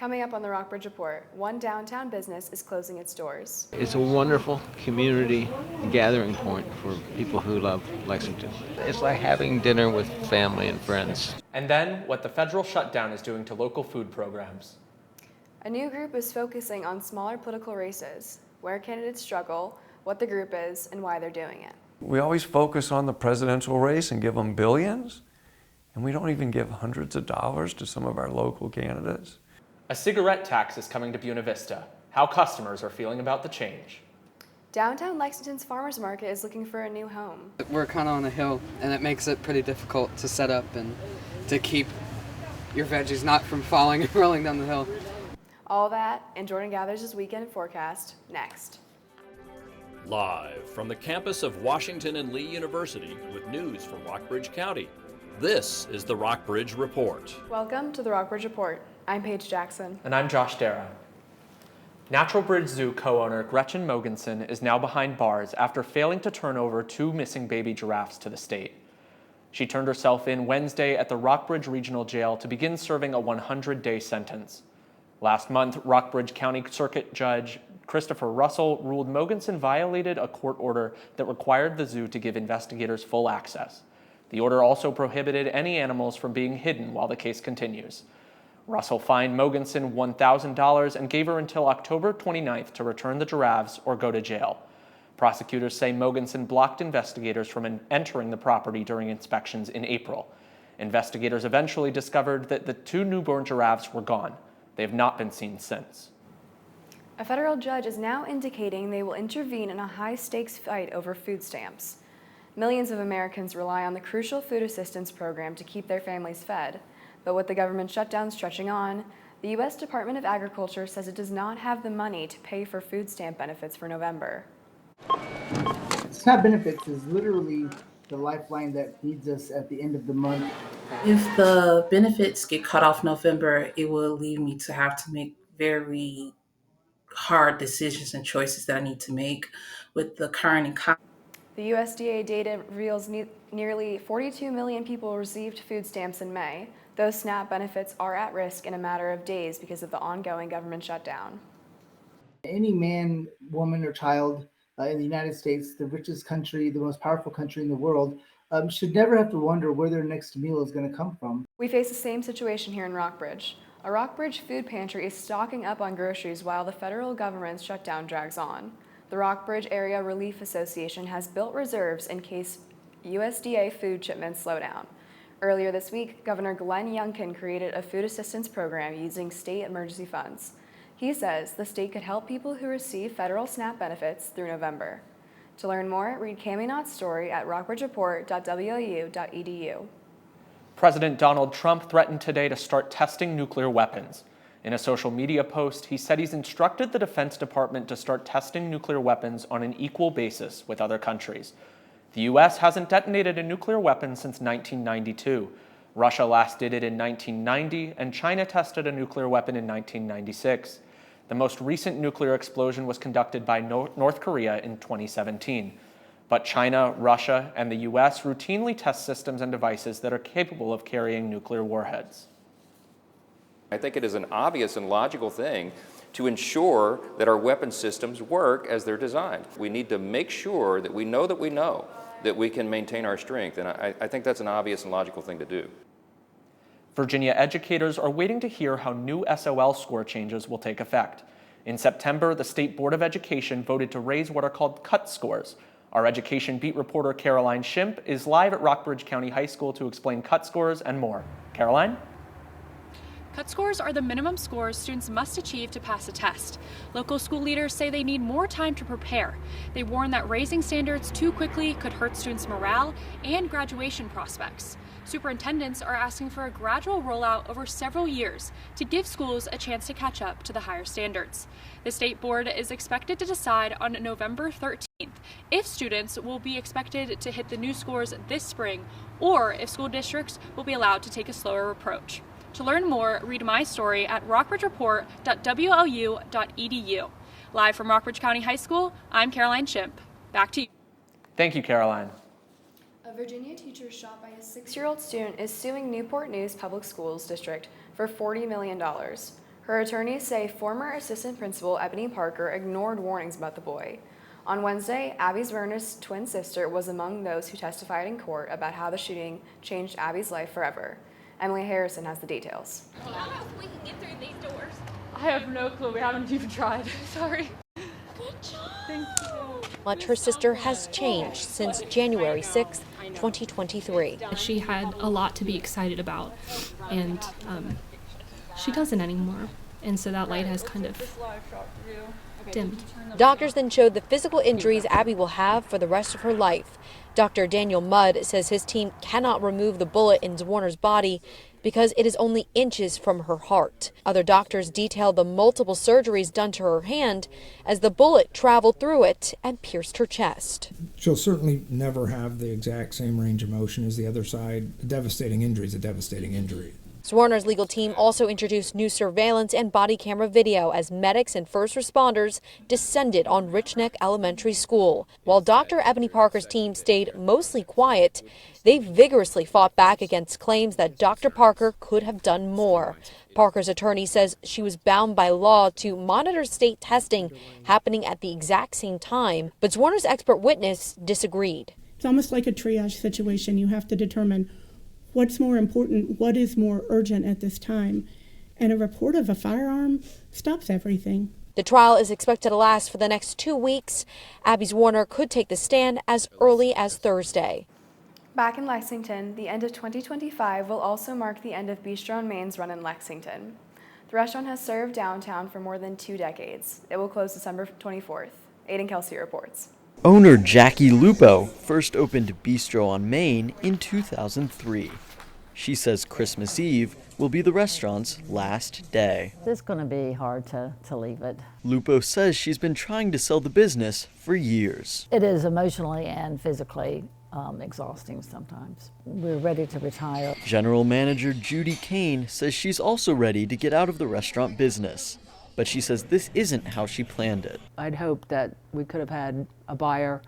Coming up on the Rockbridge Report, one downtown business is closing its doors. It's a wonderful community gathering point for people who love Lexington. It's like having dinner with family and friends. And then, what the federal shutdown is doing to local food programs. A new group is focusing on smaller political races, where candidates struggle, what the group is, and why they're doing it. We always focus on the presidential race and give them billions, and we don't even give hundreds of dollars to some of our local candidates. A cigarette tax is coming to Buena Vista. How customers are feeling about the change. Downtown Lexington's farmers market is looking for a new home. We're kind of on a hill, and it makes it pretty difficult to set up and to keep your veggies not from falling and rolling down the hill. All that and Jordan Gathers' weekend forecast next. Live from the campus of Washington and Lee University with news from Rockbridge County, this is the Rockbridge Report. Welcome to the Rockbridge Report. I'm Paige Jackson. And I'm Josh Dara. Natural Bridge Zoo co-owner Gretchen Mogensen is now behind bars after failing to turn over 2 missing baby giraffes to the state. She turned herself in Wednesday at the Rockbridge Regional Jail to begin serving a 100-day sentence. Last month, Rockbridge County Circuit Judge Christopher Russell ruled Mogensen violated a court order that required the zoo to give investigators full access. The order also prohibited any animals from being hidden while the case continues. Russell fined Mogensen $1,000 and gave her until October 29th to return the giraffes or go to jail. Prosecutors say Mogensen blocked investigators from entering the property during inspections in April. Investigators eventually discovered that the 2 newborn giraffes were gone. They have not been seen since. A federal judge is now indicating they will intervene in a high-stakes fight over food stamps. Millions of Americans rely on the crucial food assistance program to keep their families fed. But with the government shutdown stretching on, the U.S. Department of Agriculture says it does not have the money to pay for food stamp benefits for November. SNAP benefits is literally the lifeline that feeds us at the end of the month. If the benefits get cut off November, it will leave me to have to make very hard decisions and choices that I need to make with the current economy. The USDA data reveals nearly 42 million people received food stamps in May. Those SNAP benefits are at risk in a matter of days because of the ongoing government shutdown. Any man, woman, or child in the United States, the richest country, the most powerful country in the world, should never have to wonder where their next meal is going to come from. We face the same situation here in Rockbridge. A Rockbridge food pantry is stocking up on groceries while the federal government's shutdown drags on. The Rockbridge Area Relief Association has built reserves in case USDA food shipments slow down. Earlier this week, Governor Glenn Youngkin created a food assistance program using state emergency funds. He says the state could help people who receive federal SNAP benefits through November. To learn more, read Cami Knott's story at rockbridgereport.wlu.edu. President Donald Trump threatened today to start testing nuclear weapons. In a social media post, he said he's instructed the Defense Department to start testing nuclear weapons on an equal basis with other countries. The U.S. hasn't detonated a nuclear weapon since 1992. Russia last did it in 1990, and China tested a nuclear weapon in 1996. The most recent nuclear explosion was conducted by North Korea in 2017. But China, Russia, and the U.S. routinely test systems and devices that are capable of carrying nuclear warheads. I think it is an obvious and logical thing to ensure that our weapon systems work as they're designed. We need to make sure that we know that we can maintain our strength, and I think that's an obvious and logical thing to do. Virginia educators are waiting to hear how new SOL score changes will take effect. In September, the State Board of Education voted to raise what are called cut scores. Our education beat reporter Caroline Shimp is live at Rockbridge County High School to explain cut scores and more. Caroline? Cut scores are the minimum scores students must achieve to pass a test. Local school leaders say they need more time to prepare. They warn that raising standards too quickly could hurt students' morale and graduation prospects. Superintendents are asking for a gradual rollout over several years to give schools a chance to catch up to the higher standards. The state board is expected to decide on November 13th if students will be expected to hit the new scores this spring or if school districts will be allowed to take a slower approach. To learn more, read my story at rockbridgereport.wlu.edu. Live from Rockbridge County High School, I'm Caroline Shimp. Back to you. Thank you, Caroline. A Virginia teacher shot by a 6-year-old student is suing Newport News Public Schools District for $40 million. Her Her attorneys say former assistant principal Ebony Parker ignored warnings about the boy. On Wednesday, Abby Zwerner's twin sister was among those who testified in court about how the shooting changed Abby's life forever. Emily Harrison has the details. I don't know if we can get through these doors. I have no clue. We haven't even tried. Sorry. Good job. Thank you. But her sister has changed since January 6, 2023. She had a lot to be excited about, and she doesn't anymore. And so that light has kind of dimmed. Doctors then showed the physical injuries Abby will have for the rest of her life. Dr. Daniel Mudd says his team cannot remove the bullet in Zwerner's body because it is only inches from her heart. Other doctors detailed the multiple surgeries done to her hand as the bullet traveled through it and pierced her chest. She'll certainly never have the exact same range of motion as the other side. A devastating injury is a devastating injury. Zwerner's legal team also introduced new surveillance and body camera video as medics and first responders descended on Rich Neck Elementary School. While Dr. Ebony Parker's team stayed mostly quiet, they vigorously fought back against claims that Dr. Parker could have done more. Parker's attorney says she was bound by law to monitor state testing happening at the exact same time, but Zwerner's expert witness disagreed. It's almost like a triage situation. You have to determine what's more important, what is more urgent at this time. And a report of a firearm stops everything. The trial is expected to last for the next 2 weeks. Abby Zwerner could take the stand as early as Thursday. Back in Lexington, the end of 2025 will also mark the end of Bistro on Main's run in Lexington. The restaurant has served downtown for more than 2 decades. It will close December 24th. Aiden Kelsey reports. Owner Jackie Lupo first opened Bistro on Main in 2003. She says Christmas Eve will be the restaurant's last day. It's going to be hard to leave it. Lupo says she's been trying to sell the business for years. It is emotionally and physically exhausting sometimes. We're ready to retire. General Manager Judy Kane says she's also ready to get out of the restaurant business. But she says this isn't how she planned it. I'd hoped that we could have had a buyer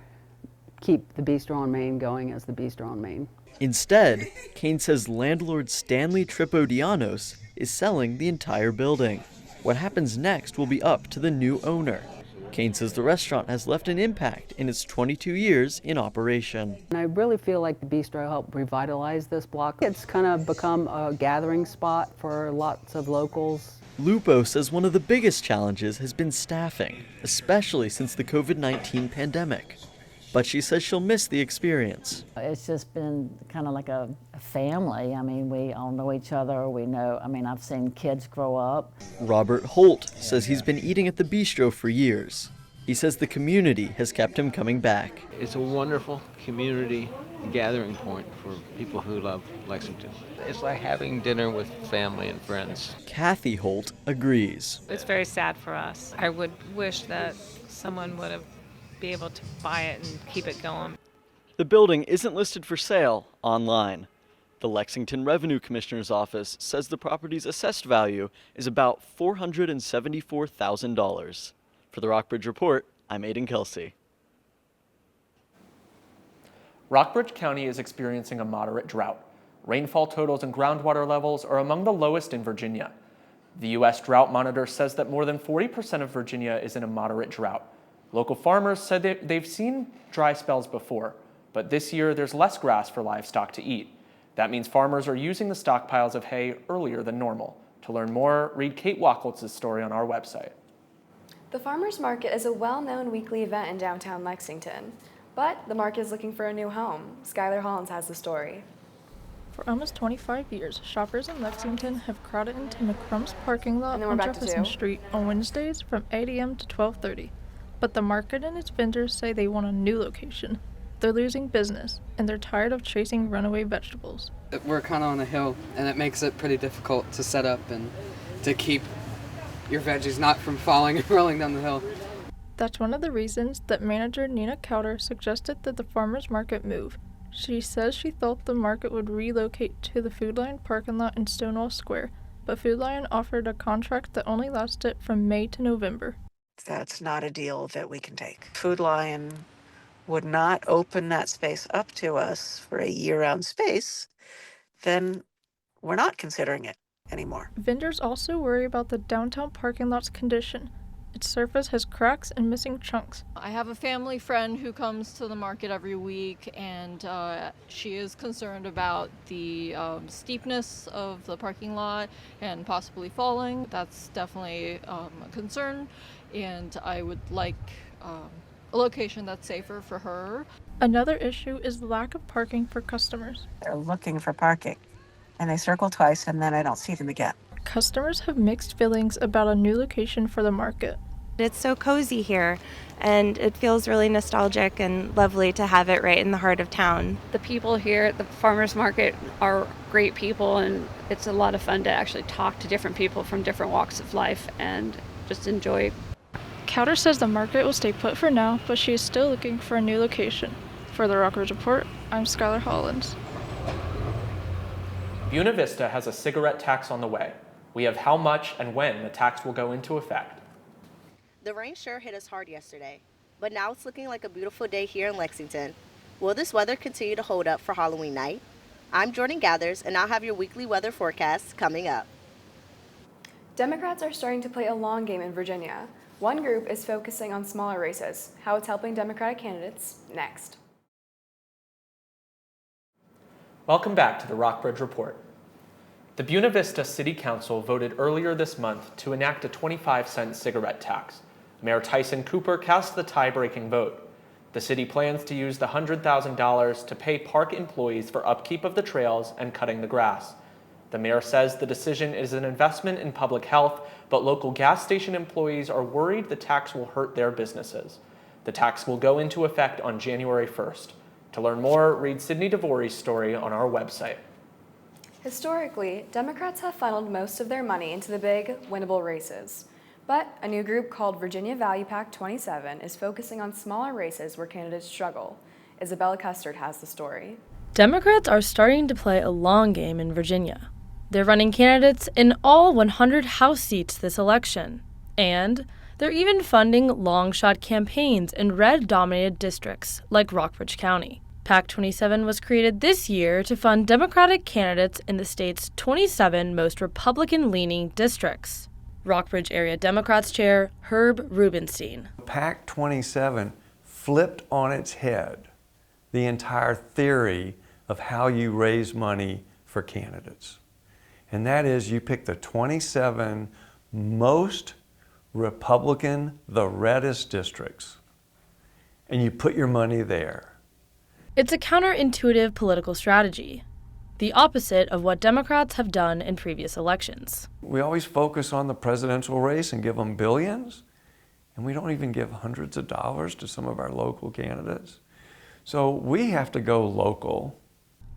keep the Bistro on Main going as the Bistro on Main. Instead, Kane says landlord Stanley Tripodianos is selling the entire building. What happens next will be up to the new owner. Kane says the restaurant has left an impact in its 22 years in operation. And I really feel like the Bistro helped revitalize this block. It's kind of become a gathering spot for lots of locals. Lupo says one of the biggest challenges has been staffing, especially since the COVID-19 pandemic. But she says she'll miss the experience. It's just been kind of like a family. I mean, we all know each other. We know, I've seen kids grow up. Robert Holt says he's been eating at the Bistro for years. He says the community has kept him coming back. It's a wonderful community gathering point for people who love Lexington. It's like having dinner with family and friends. Kathy Holt agrees. It's very sad for us. I would wish that someone would have been able to buy it and keep it going. The building isn't listed for sale online. The Lexington Revenue Commissioner's Office says the property's assessed value is about $474,000. For the Rockbridge Report, I'm Aiden Kelsey. Rockbridge County is experiencing a moderate drought. Rainfall totals and groundwater levels are among the lowest in Virginia. The U.S. Drought Monitor says that more than 40% of Virginia is in a moderate drought. Local farmers said that they've seen dry spells before, but this year there's less grass for livestock to eat. That means farmers are using the stockpiles of hay earlier than normal. To learn more, read Kate Wacholtz's story on our website. The Farmers Market is a well-known weekly event in downtown Lexington, but the market is looking for a new home. Skylar Hollins has the story. For almost 25 years, shoppers in Lexington have crowded into McCrumb's parking lot on Jefferson Street on Wednesdays from 8 a.m. to 12:30. But the market and its vendors say they want a new location. They're losing business, and they're tired of chasing runaway vegetables. We're kind of on a hill, and it makes it pretty difficult to set up and to keep your veggies not from falling and rolling down the hill. That's one of the reasons that manager Nina Cowder suggested that the farmers market move. She says she thought the market would relocate to the Food Lion parking lot in Stonewall Square, but Food Lion offered a contract that only lasted from May to November. That's not a deal that we can take. Food Lion would not open that space up to us for a year-round space, then we're not considering it. anymore. Vendors also worry about the downtown parking lot's condition. Its surface has cracks and missing chunks. I have a family friend who comes to the market every week, and she is concerned about the steepness of the parking lot and possibly falling. That's definitely a concern, and I would like a location that's safer for her. Another issue is the lack of parking for customers. They're looking for parking, and they circle twice, and then I don't see them again. Customers have mixed feelings about a new location for the market. It's so cozy here, and it feels really nostalgic and lovely to have it right in the heart of town. The people here at the farmers market are great people, and it's a lot of fun to actually talk to different people from different walks of life and just enjoy. Cowder says the market will stay put for now, but she is still looking for a new location. For the Rockbridge Report, I'm Skylar Hollins. Buena Vista has a cigarette tax on the way. We have how much and when the tax will go into effect. The rain sure hit us hard yesterday, but now it's looking like a beautiful day here in Lexington. Will this weather continue to hold up for Halloween night? I'm Jordan Gathers, and I'll have your weekly weather forecast coming up. Democrats are starting to play a long game in Virginia. One group is focusing on smaller races, how it's helping Democratic candidates, next. Welcome back to the Rockbridge Report. The Buena Vista City Council voted earlier this month to enact a 25-cent cigarette tax. Mayor Tyson Cooper cast the tie-breaking vote. The city plans to use the $100,000 to pay park employees for upkeep of the trails and cutting the grass. The mayor says the decision is an investment in public health, but local gas station employees are worried the tax will hurt their businesses. The tax will go into effect on January 1st. To learn more, read Sydney DeVore's story on our website. Historically, Democrats have funneled most of their money into the big, winnable races. But a new group called Virginia Value Pack 27 is focusing on smaller races where candidates struggle. Isabella Custard has the story. Democrats are starting to play a long game in Virginia. They're running candidates in all 100 House seats this election. And they're even funding long-shot campaigns in red-dominated districts like Rockbridge County. PAC 27 was created this year to fund Democratic candidates in the state's 27 most Republican-leaning districts. Rockbridge Area Democrats Chair Herb Rubenstein. PAC 27 flipped on its head the entire theory of how you raise money for candidates. And that is you pick the 27 most Republican, the reddest districts, and you put your money there. It's a counterintuitive political strategy, the opposite of what Democrats have done in previous elections. We always focus on the presidential race and give them billions, and we don't even give hundreds of dollars to some of our local candidates. So we have to go local.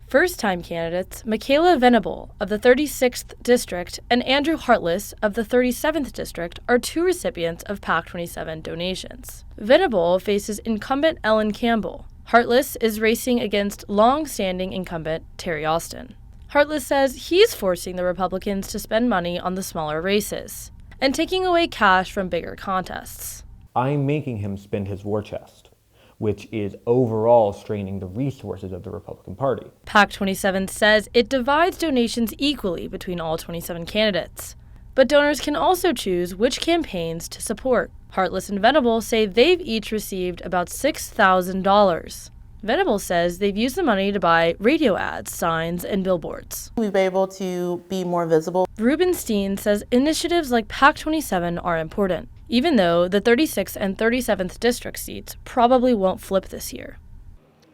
First-time candidates Michaela Venable of the 36th District and Andrew Hartless of the 37th District are two recipients of PAC 27 donations. Venable faces incumbent Ellen Campbell. Hartless is racing against long-standing incumbent Terry Austin. Hartless says he's forcing the Republicans to spend money on the smaller races and taking away cash from bigger contests. I'm making him spend his war chest, which is overall straining the resources of the Republican Party. PAC 27 says it divides donations equally between all 27 candidates, but donors can also choose which campaigns to support. Hartless and Venable say they've each received about $6,000. Venable says they've used the money to buy radio ads, signs, and billboards. We've been able to be more visible. Rubenstein says initiatives like PAC 27 are important, even though the 36th and 37th district seats probably won't flip this year.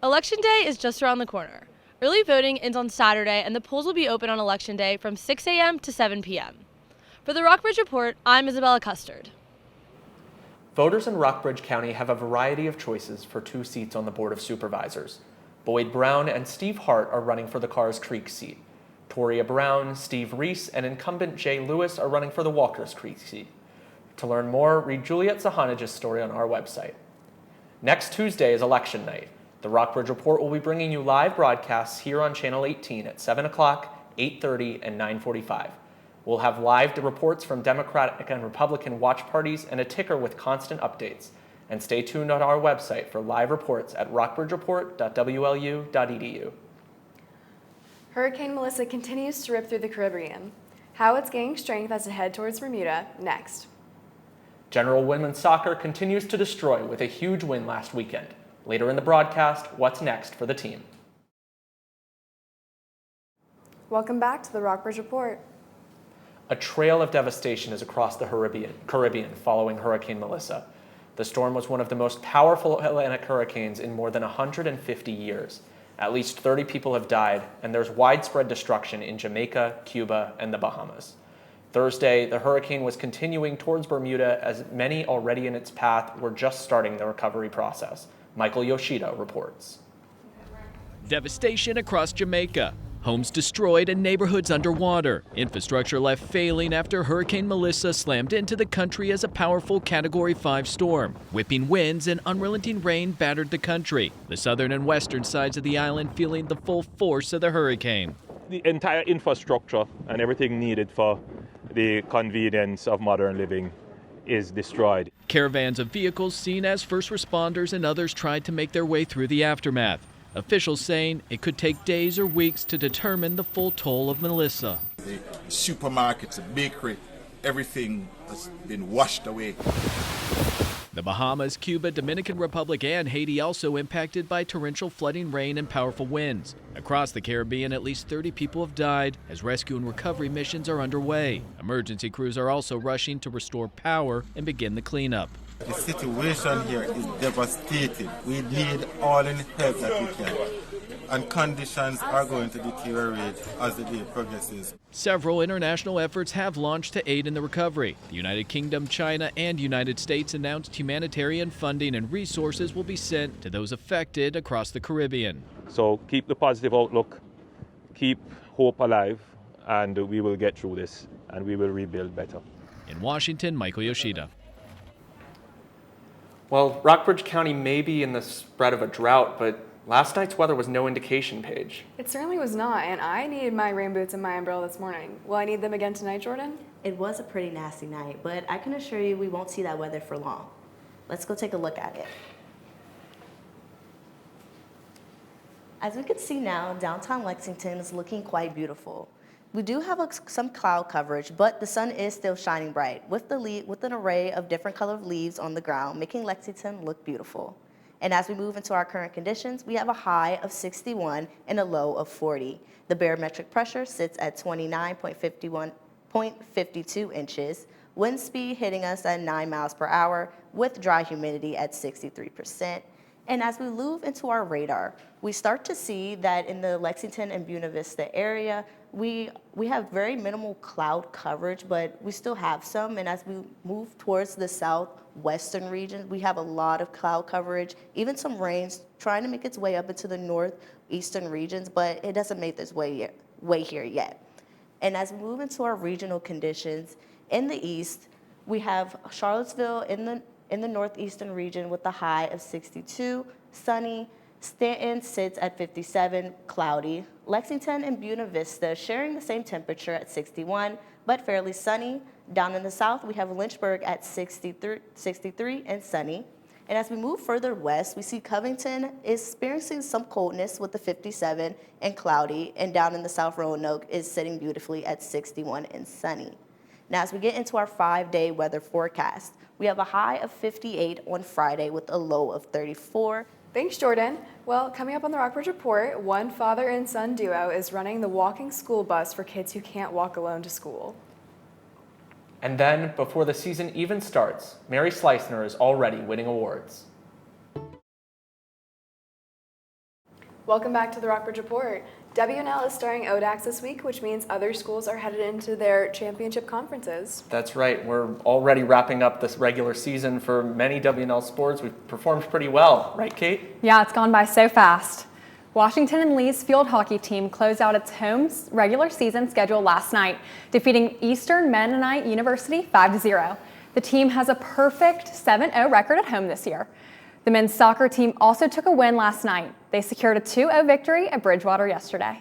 Election Day is just around the corner. Early voting ends on Saturday, and the polls will be open on Election Day from 6 a.m. to 7 p.m. For the Rockbridge Report, I'm Isabella Custard. Voters in Rockbridge County have a variety of choices for 2 seats on the Board of Supervisors. Boyd Brown and Steve Hart are running for the Carrs Creek seat. Toria Brown, Steve Reese, and incumbent Jay Lewis are running for the Walkers Creek seat. To learn more, read Juliet Zahanage's story on our website. Next Tuesday is election night. The Rockbridge Report will be bringing you live broadcasts here on Channel 18 at 7 o'clock, 8:30, and 9:45. We'll have live reports from Democratic and Republican watch parties and a ticker with constant updates. And stay tuned on our website for live reports at rockbridgereport.wlu.edu. Hurricane Melissa continues to rip through the Caribbean. How it's gaining strength as it heads towards Bermuda, next. General women's soccer continues to destroy with a huge win last weekend. Later in the broadcast, what's next for the team? Welcome back to the Rockbridge Report. A trail of devastation is across the Caribbean following Hurricane Melissa. The storm was one of the most powerful Atlantic hurricanes in more than 150 years. At least 30 people have died, and there's widespread destruction in Jamaica, Cuba, and the Bahamas. Thursday, the hurricane was continuing towards Bermuda as many already in its path were just starting the recovery process. Michael Yoshida reports. Devastation across Jamaica. Homes destroyed and neighborhoods underwater. Infrastructure left failing after Hurricane Melissa slammed into the country as a powerful Category 5 storm. Whipping winds and unrelenting rain battered the country. The southern and western sides of the island feeling the full force of the hurricane. The entire infrastructure and everything needed for the convenience of modern living is destroyed. Caravans of vehicles seen as first responders and others tried to make their way through the aftermath. Officials saying it could take days or weeks to determine the full toll of Melissa. The supermarkets, the bakery, everything has been washed away. The Bahamas, Cuba, Dominican Republic, and Haiti also impacted by torrential flooding rain and powerful winds. Across the Caribbean, at least 30 people have died as rescue and recovery missions are underway. Emergency crews are also rushing to restore power and begin the cleanup. The situation here is devastating. We need all in help that we can. And conditions are going to deteriorate as the day progresses. Several international efforts have launched to aid in the recovery. The United Kingdom, China, and United States announced humanitarian funding and resources will be sent to those affected across the Caribbean. So keep the positive outlook, keep hope alive, and we will get through this and we will rebuild better. In Washington, Michael Yoshida. Well, Rockbridge County may be in the spread of a drought, but last night's weather was no indication, Paige. It certainly was not, and I needed my rain boots and my umbrella this morning. Will I need them again tonight, Jordan? It was a pretty nasty night, but I can assure you we won't see that weather for long. Let's go take a look at it. As we can see now, downtown Lexington is looking quite beautiful. We do have some cloud coverage, but the sun is still shining bright with an array of different colored leaves on the ground, making Lexington look beautiful. And as we move into our current conditions, we have a high of 61 and a low of 40. The barometric pressure sits at 29.52 inches, wind speed hitting us at 9 miles per hour with dry humidity at 63%. And as we move into our radar, we start to see that in the Lexington and Buena Vista area, we have very minimal cloud coverage, but we still have some. And as we move towards the southwestern region, we have a lot of cloud coverage, even some rains trying to make its way up into the northeastern regions, but it doesn't make its way here yet. And as we move into our regional conditions, in the east, we have Charlottesville in the northeastern region with a high of 62, sunny. Stanton sits at 57, cloudy. Lexington and Buena Vista sharing the same temperature at 61, but fairly sunny. Down in the south, we have Lynchburg at 63 and sunny. And as we move further west, we see Covington is experiencing some coldness with the 57 and cloudy. And down in the south, Roanoke is sitting beautifully at 61 and sunny. Now, as we get into our 5-day weather forecast, we have a high of 58 on Friday with a low of 34. Thanks, Jordan. Well, coming up on the Rockbridge Report, one father and son duo is running the walking school bus for kids who can't walk alone to school. And then, before the season even starts, Mary Slicener is already winning awards. Welcome back to the Rockbridge Report. WNL is starting ODAX this week, which means other schools are headed into their championship conferences. That's right. We're already wrapping up this regular season for many WNL sports. We've performed pretty well, right, Kate? Yeah, it's gone by so fast. Washington and Lee's field hockey team closed out its home regular season schedule last night, defeating Eastern Mennonite University 5-0. The team has a perfect 7-0 record at home this year. The men's soccer team also took a win last night. They secured a 2-0 victory at Bridgewater yesterday.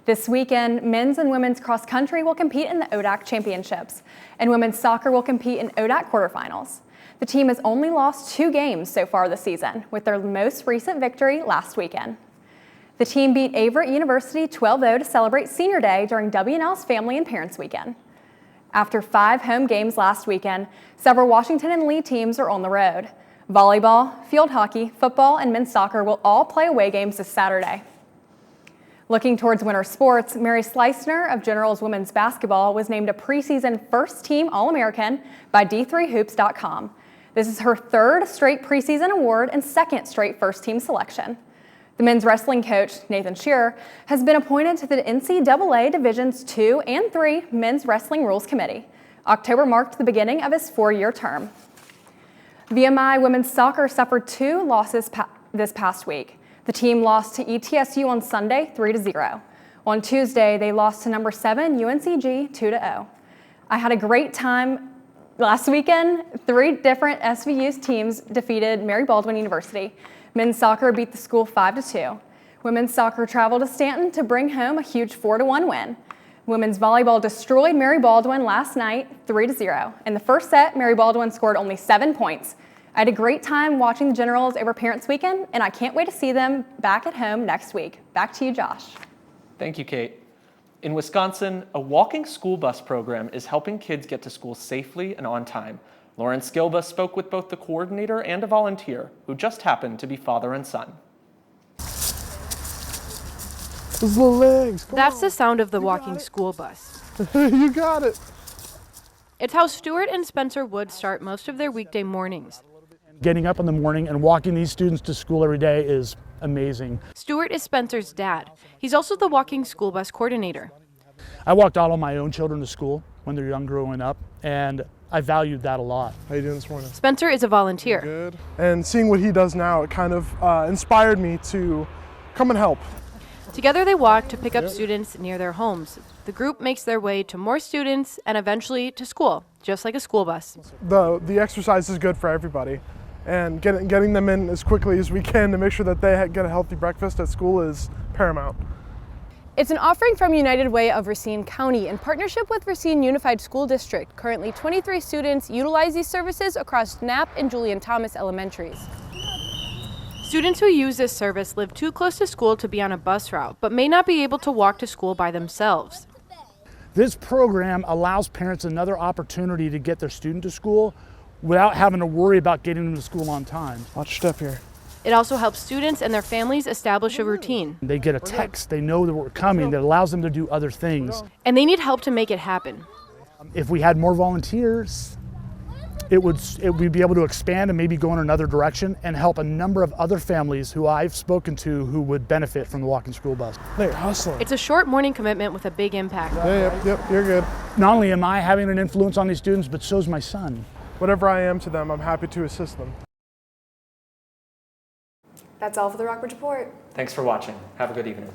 This weekend, men's and women's cross country will compete in the ODAC championships, and women's soccer will compete in ODAC quarterfinals. The team has only lost 2 games so far this season, with their most recent victory last weekend. The team beat Averett University 12-0 to celebrate Senior Day during WNL's Family and Parents Weekend. After 5 home games last weekend, several Washington and Lee teams are on the road. Volleyball, field hockey, football, and men's soccer will all play away games this Saturday. Looking towards winter sports, Mary Slicener of General's women's basketball was named a preseason first-team All-American by D3Hoops.com. This is her 3rd straight preseason award and 2nd straight first-team selection. The men's wrestling coach, Nathan Shearer, has been appointed to the NCAA Divisions II and III Men's Wrestling Rules Committee. October marked the beginning of his 4-year term. VMI women's soccer suffered 2 losses this past week. The team lost to ETSU on Sunday 3-0. On Tuesday, they lost to number 7 UNCG 2-0. I had a great time last weekend. 3 different SVU teams defeated Mary Baldwin University. Men's soccer beat the school 5-2. Women's soccer traveled to Stanton to bring home a huge 4-1 win. Women's volleyball destroyed Mary Baldwin last night 3-0. In the first set, Mary Baldwin scored only 7 points. I had a great time watching the Generals over Parents Weekend, and I can't wait to see them back at home next week. Back to you, Josh. Thank you, Kate. In Wisconsin, a walking school bus program is helping kids get to school safely and on time. Lauren Skilba spoke with both the coordinator and a volunteer who just happened to be father and son. Those little legs. That's the sound of the walking school bus. You got it. It's how Stuart and Spencer Wood start most of their weekday mornings. Getting up in the morning and walking these students to school every day is amazing. Stuart is Spencer's dad. He's also the walking school bus coordinator. I walked all of my own children to school when they're young growing up, and I valued that a lot. How you doing this morning? Spencer is a volunteer. Good. And seeing what he does now, it kind of inspired me to come and help. Together they walk to pick up students near their homes. The group makes their way to more students and eventually to school, just like a school bus. The exercise is good for everybody, and getting them in as quickly as we can to make sure that they get a healthy breakfast at school is paramount. It's an offering from United Way of Racine County in partnership with Racine Unified School District. Currently, 23 students utilize these services across Knapp and Julian Thomas elementaries. Students who use this service live too close to school to be on a bus route, but may not be able to walk to school by themselves. This program allows parents another opportunity to get their student to school without having to worry about getting them to school on time. Watch your step here. It also helps students and their families establish a routine. They get a text, they know that we're coming, that allows them to do other things. And they need help to make it happen. If we had more volunteers, we'd be able to expand and maybe go in another direction and help a number of other families who I've spoken to who would benefit from the walking school bus. They're hustling. It's a short morning commitment with a big impact. Yep, you're good. Not only am I having an influence on these students, but so's my son. Whatever I am to them, I'm happy to assist them. That's all for the Rockbridge Report. Thanks for watching. Have a good evening.